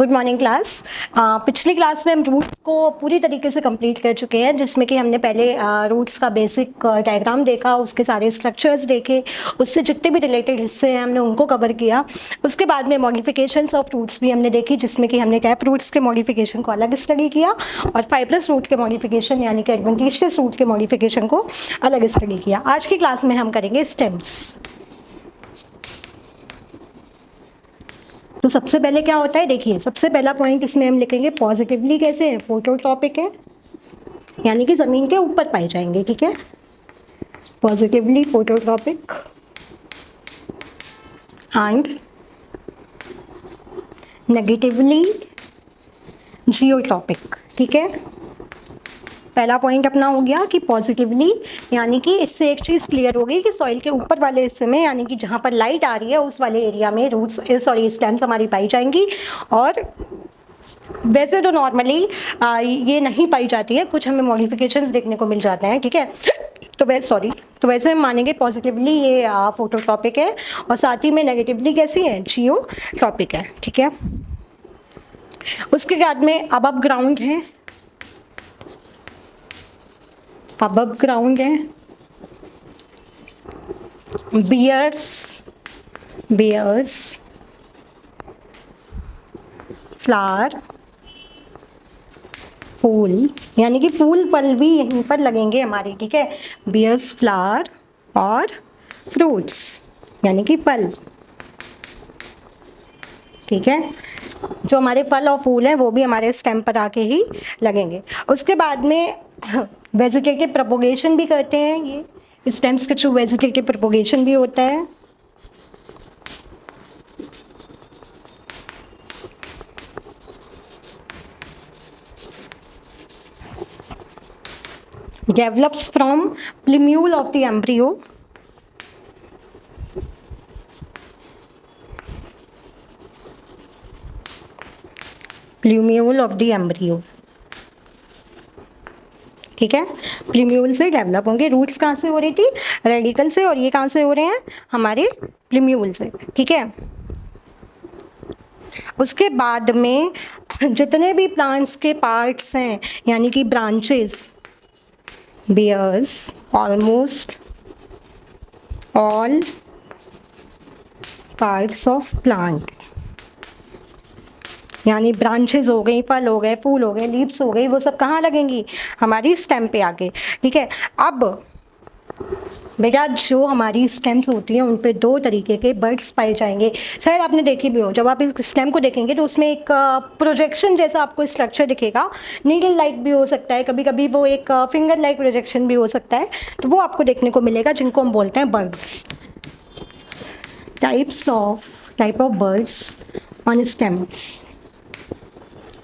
Good morning class. पिछली class में हम रूट्स को पूरी तरीके से कंप्लीट कर चुके हैं, जिसमें कि हमने पहले रूट्स का बेसिक डायग्राम देखा, उसके सारे स्ट्रक्चर्स देखे, उससे जितने भी रिलेटेड हिस्से हैं हमने उनको कवर किया। उसके बाद में मॉडिफिकेशंस ऑफ रूट्स भी हमने देखी, जिसमें कि हमने टैप रूट्स के मॉडिफिकेशन को अलग स्टडी किया और फाइब्रस रूट के मॉडिफिकेशन यानी कि एडवेंटिशियस रूट के मॉडिफिकेशन को अलग स्टडी किया। आज की क्लास में हम करेंगे स्टेम्स। तो सबसे पहले क्या होता है, देखिए सबसे पहला पॉइंट इसमें हम लिखेंगे पॉजिटिवली कैसे है, फोटोट्रॉपिक है यानी कि जमीन के ऊपर पाए जाएंगे, ठीक है। Positively phototropic and negatively geotropic, ठीक है। पहला पॉइंट अपना हो गया कि पॉजिटिवली यानी कि इससे एक चीज़ क्लियर हो गई कि सॉइल के ऊपर वाले हिस्से में यानी कि जहाँ पर लाइट आ रही है उस वाले एरिया में रूट्स स्टेम्स हमारी पाई जाएंगी। और वैसे तो नॉर्मली ये नहीं पाई जाती है, कुछ हमें मॉडिफिकेशंस देखने को मिल जाते हैं, ठीक है। तो वैसे हम मानेंगे पॉजिटिवली ये फोटोट्रॉपिक है और साथ ही में नेगेटिवली कैसी है, जियोट्रॉपिक है, ठीक है। उसके बाद में अबव ग्राउंड है, अबव ग्राउंड है बियर्स फ्लावर फूल यानी कि फूल फल भी यहीं पर लगेंगे हमारे, ठीक है। बियर्स फ्लावर और फ्रूट्स यानी कि फल, ठीक है। जो हमारे फल और फूल हैं वो भी हमारे स्टेम पर आके ही लगेंगे। उसके बाद में वेजिटेटिव प्रोपोगेशन भी करते हैं, ये स्टेम्स के थ्रू वेजिटेटिव प्रोपोगेशन भी होता है। Develops from plumule of the embryo, plumule of the embryo, ठीक है। प्लीम्यूल से डेवलप होंगे। रूट्स कहाँ से हो रही थी, रेडिकल से, और ये कहाँ से हो रहे हैं, हमारे प्लीम्यूल से, ठीक है। उसके बाद में जितने भी प्लांट्स के पार्ट्स हैं यानी कि branches, bears almost all parts of plant यानी ब्रांचेस हो गई, फल हो गए, फूल हो गए, लीव्स हो गई, वो सब कहाँ लगेंगी, हमारी स्टेम पे आके, ठीक है। अब बेटा जो हमारी स्टेम्स होती हैं उन पे दो तरीके के बर्ड्स पाए जाएंगे। शायद आपने देखी भी हो, जब आप इस स्टेम को देखेंगे तो उसमें एक प्रोजेक्शन जैसा आपको स्ट्रक्चर दिखेगा। नीडल लाइक भी हो सकता है, कभी कभी वो एक फिंगर लाइक प्रोजेक्शन भी हो सकता है, तो वो आपको देखने को मिलेगा, जिनको हम बोलते हैं birds. Type of birds on stems.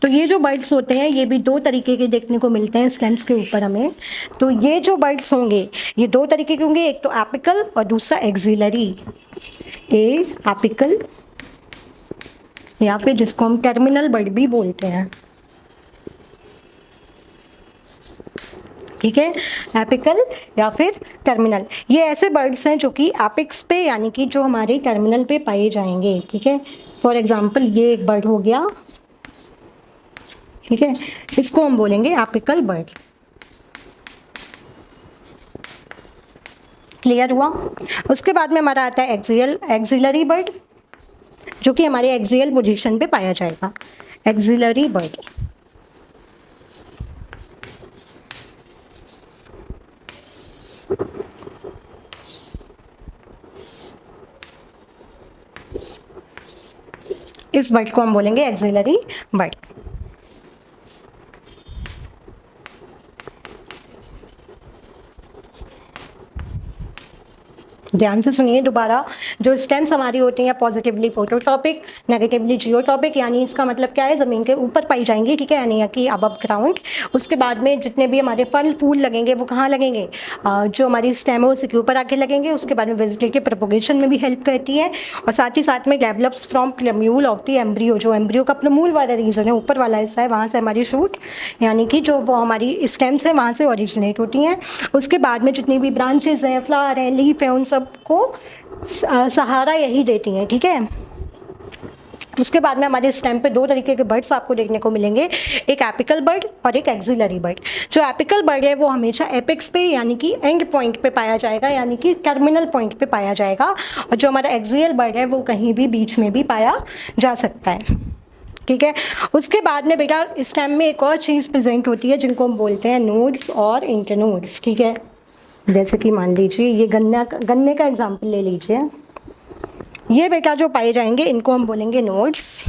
तो ये जो बर्ड्स होते हैं ये भी दो तरीके के देखने को मिलते हैं स्टेम्स के ऊपर हमें। तो ये जो बर्ड्स होंगे ये दो तरीके के होंगे, एक तो एपिकल और दूसरा एक्सिलरी। एपिकल या फिर जिसको हम टर्मिनल बर्ड भी बोलते हैं, ठीक है। एपिकल या फिर टर्मिनल, ये ऐसे बर्ड्स हैं जो कि एपिक्स पे यानी कि जो हमारे टर्मिनल पे पाए जाएंगे, ठीक है। फॉर एग्जाम्पल ये एक बर्ड हो गया, ठीक है, इसको हम बोलेंगे एपिकल बर्ड। क्लियर हुआ। उसके बाद में हमारा आता है एक्सिलरी बर्ड, जो कि हमारे एक्सियल पोजीशन पे पाया जाएगा, एक्सिलरी बर्ड। इस बर्ड को हम बोलेंगे एक्सिलरी बर्ड। ध्यान से सुनिए दोबारा, जो स्टेम्स हमारी होती हैं पॉजिटिवली फोटोट्रॉपिक, नेगेटिवली जियोट्रॉपिक, यानी इसका मतलब क्या है, ज़मीन के ऊपर पाई जाएंगी, ठीक है, यानी कि अबव ग्राउंड। उसके बाद में जितने भी हमारे फल फूल लगेंगे वो कहाँ लगेंगे, जो हमारी स्टेम है उसके ऊपर आके लगेंगे। उसके बाद में वेजिटेटिव प्रोपोगेशन में भी हेल्प करती है और साथ ही साथ में develops from plumule of the embryo, जो एम्ब्रियो का प्लम्यूल वाला रीजन है, ऊपर वाला हिस्सा है, वहाँ से हमारी शूट यानी कि जो वो हमारी स्टेम्स हैं वहाँ से ओरिजिनेट होती हैं। उसके बाद में जितनी भी ब्रांचेज हैं, फ्लावर हैं, लीफ है, उन सबको सहारा यही देती हैं, ठीक है। उसके बाद में हमारे स्टेम पे दो तरीके के बर्ड्स आपको देखने को मिलेंगे, एक एपिकल बर्ड और एक एक्सिलरी बर्ड। जो एपिकल बर्ड है वो हमेशा एपेक्स पे यानी कि एंड पॉइंट पे पाया जाएगा, यानी कि टर्मिनल पॉइंट पे पाया जाएगा, और जो हमारा एक्सियल बर्ड है वो कहीं भी बीच में भी पाया जा सकता है। ठीक है, उसके बाद में बेटा स्टेम में एक और चीज़ प्रेजेंट होती है जिनको हम बोलते हैं नोड्स और इंटरनोड्स। ठीक है, जैसे कि मान लीजिए ये गन्ने का एग्जाम्पल ले लीजिए, ये बेटा जो पाए जाएंगे इनको हम बोलेंगे नोड्स।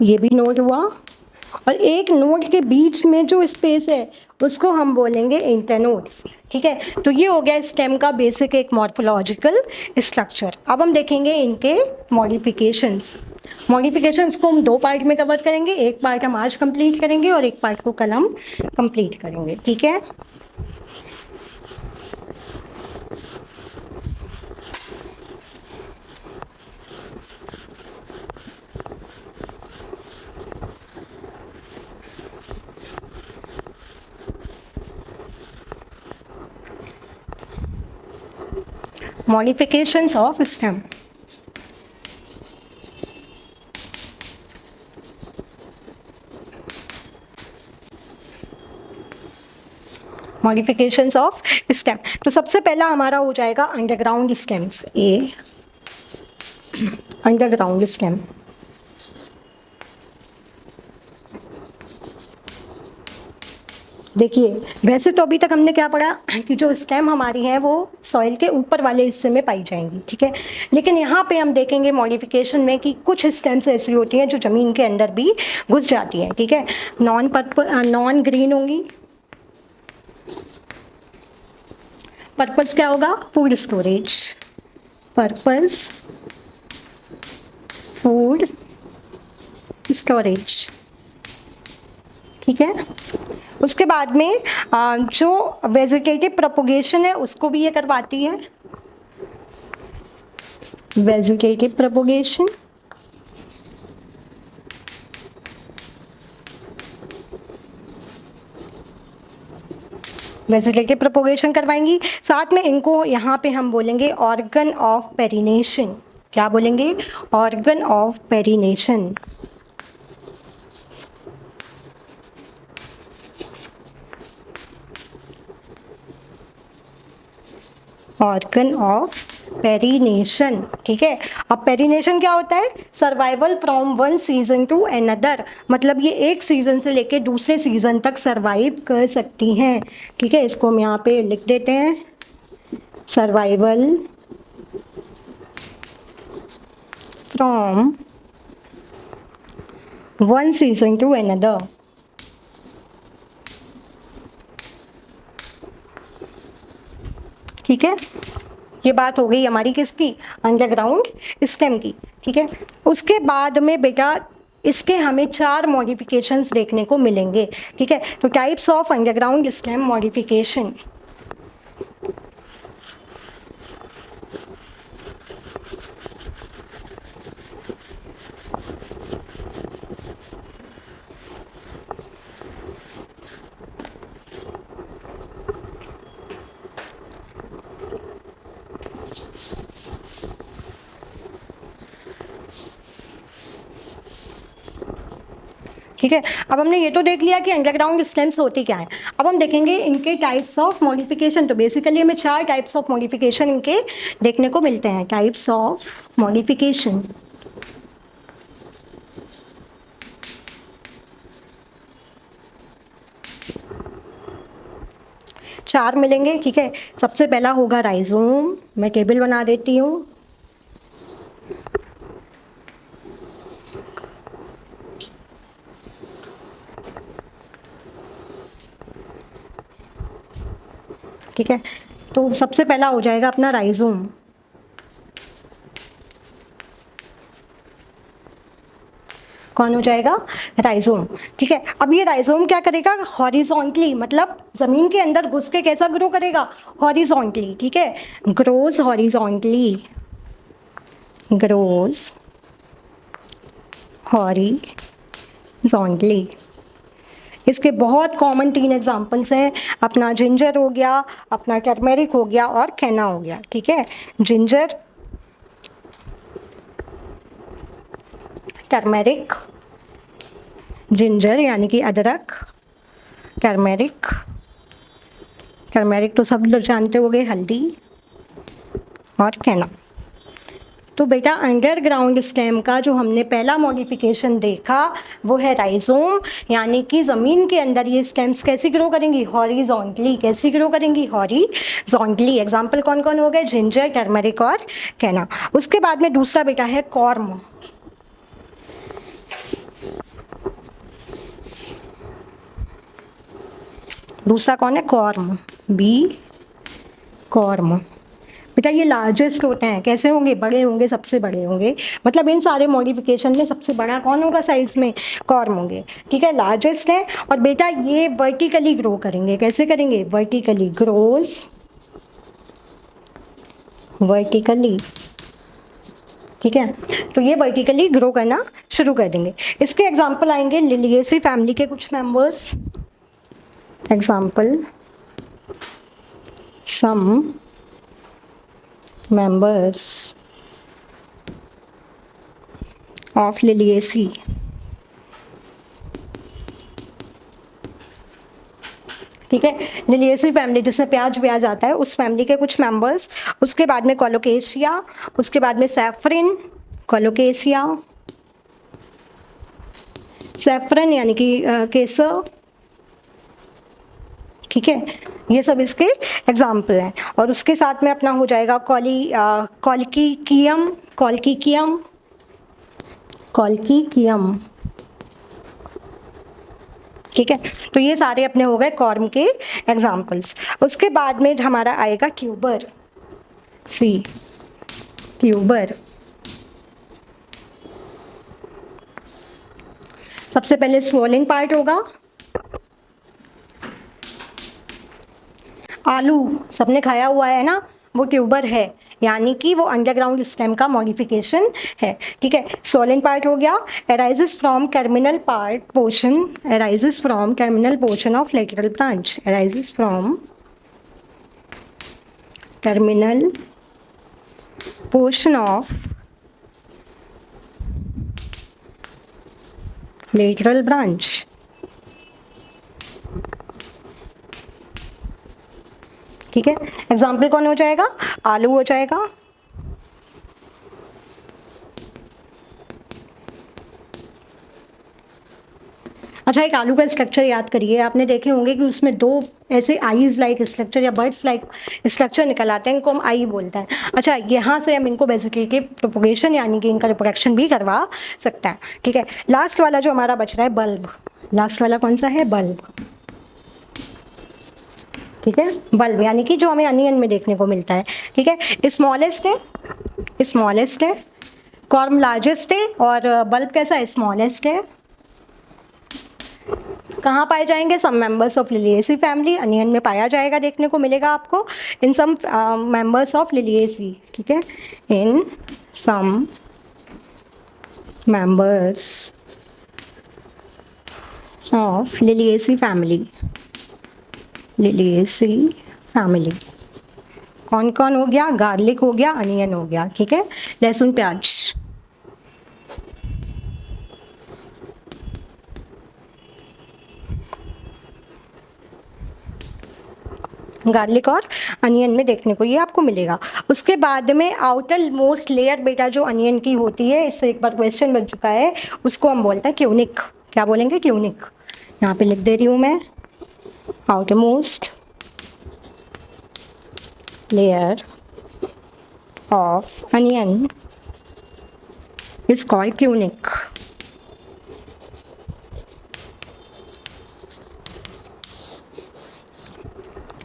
ये भी नोड हुआ, और एक नोड के बीच में जो स्पेस है उसको हम बोलेंगे इंटरनोड्स। ठीक है, तो ये हो गया स्टेम का बेसिक एक मॉर्फोलॉजिकल स्ट्रक्चर। अब हम देखेंगे इनके मॉडिफिकेशंस को हम दो पार्ट में कवर करेंगे, एक पार्ट हम आज कंप्लीट करेंगे और एक पार्ट को कल हम कंप्लीट करेंगे। ठीक है, modifications of stem. Modifications of stem, तो सबसे पहला हमारा हो जाएगा अंडरग्राउंड स्टेम्स। अंडरग्राउंड स्टेम, देखिए वैसे तो अभी तक हमने क्या पढ़ा कि जो स्टेम हमारी है वो सॉइल के ऊपर वाले हिस्से में पाई जाएंगी। ठीक है, लेकिन यहाँ पे हम देखेंगे मॉडिफिकेशन में कि कुछ स्टेम्स ऐसी होती हैं जो ज़मीन के अंदर भी घुस जाती हैं। ठीक है, नॉन ग्रीन होंगी। पर्पस क्या होगा? Food storage. Purpose food storage. ठीक है, उसके बाद में जो वेजिटेटिव प्रोपोगेशन है उसको भी ये करवाती है, वेजिटेटिव प्रोपोगेशन। वेजिटेटिव प्रोपोगेशन करवाएंगी, साथ में इनको यहाँ पे हम बोलेंगे ऑर्गन ऑफ पेरिनेशन। क्या बोलेंगे? Organ of perennation. Organ of perennation. ठीक है, अब पेरिनेशन क्या होता है? Survival from one season two another, मतलब ये एक सीजन से लेके दूसरे सीजन तक सर्वाइव कर सकती हैं। ठीक है, इसको हम यहाँ पे लिख देते हैं, survival from one season two another. ठीक है, ये बात हो गई हमारी किसकी? अंडरग्राउंड स्टेम की। ठीक है, उसके बाद में बेटा इसके हमें 4 मॉडिफिकेशंस देखने को मिलेंगे। ठीक है, तो types of underground stem modification. ठीक है, अब हमने ये तो देख लिया कि अंडरग्राउंड स्टेम्स होती क्या है। अब हम देखेंगे इनके टाइप्स ऑफ मॉडिफिकेशन। तो बेसिकली हमें 4 टाइप्स ऑफ मॉडिफिकेशन इनके देखने को मिलते हैं। टाइप्स ऑफ मॉडिफिकेशन, चार मिलेंगे। ठीक है, सबसे पहला होगा राइजोम। मैं टेबल बना देती हूँ। ठीक है, तो सबसे पहला हो जाएगा अपना राइजोम। कौन हो जाएगा? राइजोम। ठीक है, अब ये राइजोम क्या करेगा? हॉरिजॉन्टली, मतलब जमीन के अंदर घुस के कैसा ग्रो करेगा? हॉरिजॉन्टली। ठीक है, ग्रोज हॉरिजॉन्टली, ग्रोज हॉरिजॉन्टली। इसके बहुत कॉमन 3 एग्जांपल्स हैं, अपना जिंजर हो गया, अपना टर्मेरिक हो गया और केना हो गया। ठीक है, जिंजर, टर्मेरिक, जिंजर यानी कि अदरक, टर्मेरिक, टर्मेरिक तो सब लोग जानते होंगे, हल्दी, और केना। तो बेटा अंडरग्राउंड स्टेम का जो हमने पहला मॉडिफिकेशन देखा वो है राइजोम, यानी कि ज़मीन के अंदर ये स्टेम्स कैसे ग्रो करेंगी, हॉरिजॉन्टली। कैसे ग्रो करेंगी, हॉरिजॉन्टली। एग्जाम्पल कौन कौन हो गए, जिंजर, टर्मरिक और केना। उसके बाद में दूसरा बेटा है कॉर्म। दूसरा कौन है, कॉर्म, बी, कॉर्म। बेटा ये लार्जेस्ट होते हैं, कैसे होंगे, बड़े होंगे, सबसे बड़े होंगे। मतलब इन सारे मॉडिफिकेशन में सबसे बड़ा कौन होगा साइज में, कॉर्म होंगे। ठीक है, लार्जेस्ट है। और बेटा ये वर्टिकली ग्रो करेंगे। कैसे करेंगे, वर्टिकली, ग्रोज वर्टिकली। ठीक है, तो ये वर्टिकली ग्रो करना शुरू कर देंगे। इसके एग्जाम्पल आएंगे लिलिएसी फैमिली के कुछ members. Example, some members of Liliaceae। ठीक है, लिलिएसी फैमिली जिसमें प्याज व्याज आता है, उस फैमिली के कुछ मेंबर्स। उसके बाद में कोलोकेशिया, उसके बाद में सैफरन, कोलोकेशिया, सैफरन यानी कि केसर। ठीक है, ये सब इसके एग्जाम्पल हैं। और उसके साथ में अपना हो जाएगा कॉल्किकियम, कॉल्किकियम, कॉल्किकियम। ठीक है, तो ये सारे अपने हो गए कॉर्म के एग्जाम्पल्स। उसके बाद में हमारा आएगा ट्यूबर, सी, ट्यूबर। सबसे पहले स्वॉलिंग पार्ट होगा, आलू सबने खाया हुआ है ना, वो ट्यूबर है, यानी कि वो अंडरग्राउंड स्टेम का मॉडिफिकेशन है। ठीक है, सोलिंग पार्ट हो गया। Arises from terminal part portion, arises from terminal portion of lateral branch, arises from terminal portion of lateral branch. ठीक है, एग्जाम्पल कौन हो जाएगा, आलू हो जाएगा। अच्छा, एक आलू का स्ट्रक्चर याद करिए। आपने देखे होंगे कि उसमें दो ऐसे आईज लाइक स्ट्रक्चर या बर्ड्स लाइक स्ट्रक्चर निकल आते हैं, इनको हम आई बोलते हैं। अच्छा, यहाँ से हम इनको बेसिकली प्रोपोगेशन यानी कि इनका रिप्रोडक्शन भी करवा सकता है। ठीक है, लास्ट वाला जो हमारा बच रहा है, बल्ब। लास्ट वाला कौन सा है, बल्ब। ठीक है, बल्ब यानी कि जो हमें अनियन में देखने को मिलता है। ठीक है, स्मॉलेस्ट है, स्मॉलेस्ट है, कॉर्म लार्जेस्ट है, और बल्ब कैसा है, स्मॉलेस्ट है। कहाँ पाए जाएंगे, some members of Liliaceae family, onion में पाया जाएगा, देखने को मिलेगा आपको, in some members of Liliaceae. ठीक है, in some members of Liliaceae family, Liliaceae family. कौन कौन हो गया, गार्लिक हो गया, अनियन हो गया। ठीक है, लहसुन प्याज। गार्लिक और अनियन में देखने को ये आपको मिलेगा। उसके बाद में आउटर मोस्ट लेयर बेटा जो अनियन की होती है, इससे एक बार क्वेश्चन बन चुका है, उसको हम बोलते हैं ट्यूनिक। क्या बोलेंगे, ट्यूनिक। यहाँ पे लिख दे रही हूँ मैं, outer most layer of onion is called tunic.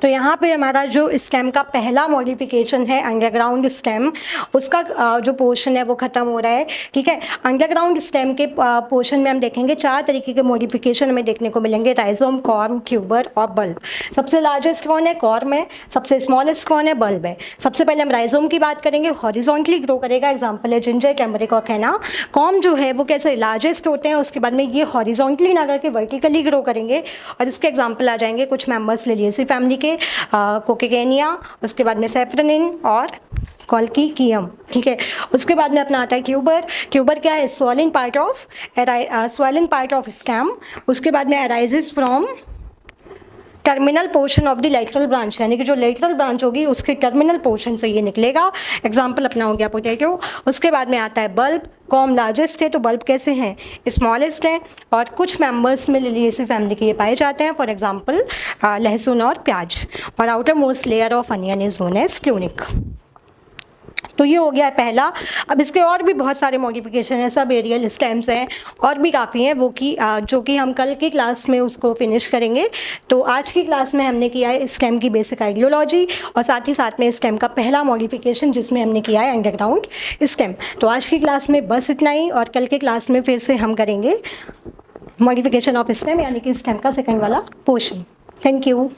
तो यहाँ पे हमारा जो स्टेम का पहला मॉडिफिकेशन है अंडरग्राउंड स्टेम, उसका जो पोर्शन है वो ख़त्म हो रहा है, ठीक है। अंडरग्राउंड स्टेम के पोर्शन में हम देखेंगे 4 तरीके के मॉडिफिकेशन हमें देखने को मिलेंगे, राइजोम, कॉर्म, ट्यूबर और बल्ब। सबसे लार्जेस्ट कौन है? कॉर्म है। सबसे स्मॉलेस्ट कौन है? बल्ब है। सबसे पहले हम राइजोम की बात करेंगे, हॉरिजॉन्टली ग्रो करेगा, एग्जाम्पल है जिंजर, कैमरिक और कैना। कॉर्म जो है वो कैसे लार्जेस्ट होते हैं, उसके बाद में ये हॉरिजॉन्टली ना करके वर्टिकली ग्रो करेंगे, और इसके एग्जाम्पल आ जाएंगे कुछ मेंबर्स लिलिएसी फैमिली के, कोकेगेनिया, उसके बाद में सेफ्रोनिन और कॉल्किकियम, ठीक है। उसके बाद में अपना आता है ट्यूबर। ट्यूबर क्या है? Swelling part of stem. उसके बाद में arises from terminal portion of the lateral branch, यानी कि जो लेटरल ब्रांच होगी उसके टर्मिनल पोर्शन से ये निकलेगा, एग्जाम्पल अपना हो गया पोटैटो। उसके बाद में आता है बल्ब। कॉम लार्जेस्ट है तो बल्ब कैसे हैं? स्मॉलेस्ट हैं, और कुछ मेंबर्स में लिलिएसी फैमिली के ये पाए जाते हैं, फॉर एग्जांपल लहसुन और प्याज। और outer most layer of onion is known as tunic. तो ये हो गया है पहला। अब इसके और भी बहुत सारे मॉडिफिकेशन हैं, सब एरियल स्टेम्स हैं और भी काफ़ी हैं, वो कि जो कि हम कल की क्लास में उसको फिनिश करेंगे। तो आज की क्लास में हमने किया है स्टेम की बेसिक आइडियोलॉजी, और साथ में स्टेम का पहला मॉडिफिकेशन जिसमें हमने किया है अंडरग्राउंड स्टेम। तो आज की क्लास में बस इतना ही, और कल के क्लास में फिर से हम करेंगे मॉडिफिकेशन ऑफ स्टेम, यानी कि स्टेम का सेकेंड वाला पोर्शन। Thank you.